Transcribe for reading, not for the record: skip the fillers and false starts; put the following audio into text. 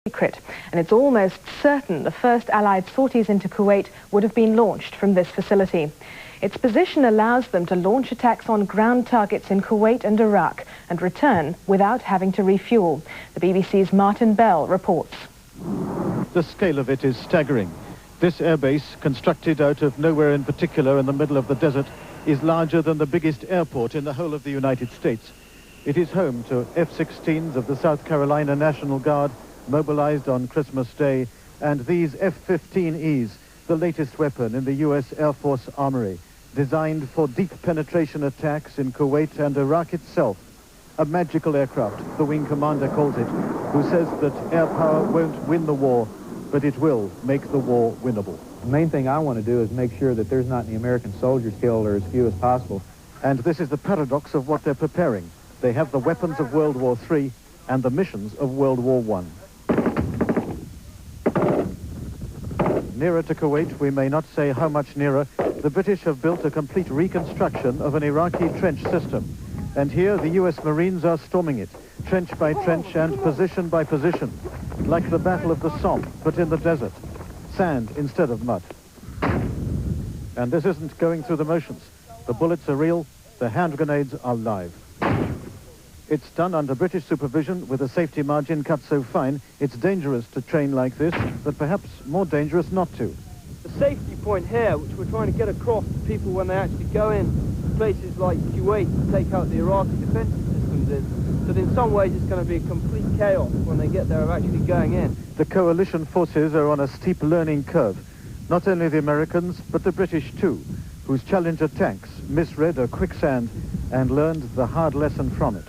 secret, and it's almost certain the first Allied sorties into Kuwait would have been launched from this facility. Its position allows them to launch attacks on ground targets in Kuwait and Iraq and return without having to refuel. The BBC's Martin Bell reports. The scale of it is staggering. This airbase, constructed out of nowhere in particular in the middle of the desert, is larger than the biggest airport in the whole of the United States. It is home to F-16s of the South Carolina National Guard, mobilized on Christmas Day, and these F-15Es, the latest weapon in the U.S. Air Force Armory, designed for deep penetration attacks in Kuwait and Iraq itself. A magical aircraft, the wing commander calls it, who says that air power won't win the war, but it will make the war winnable. The main thing I want to do is make sure that there's not any American soldiers killed, or as few as possible. And this is the paradox of what they're preparing. They have the weapons of World War III and the missions of World War I. Nearer to Kuwait, we may not say how much nearer, the British have built a complete reconstruction of an Iraqi trench system. And here the US Marines are storming it, trench by trench and position by position, like the Battle of the Somme, but in the desert. Sand instead of mud. And this isn't going through the motions. The bullets are real, the hand grenades are live. It's done under British supervision with a safety margin cut so fine, it's dangerous to train like this, but perhaps more dangerous not to. The safety point here, which we're trying to get across to people when they actually go in places like Kuwait to take out the Iraqi defensive systems is that in some ways it's going to be a complete chaos when they get there of actually going in. The coalition forces are on a steep learning curve. Not only the Americans, but the British too, whose Challenger tanks misread a quicksand and learned the hard lesson from it.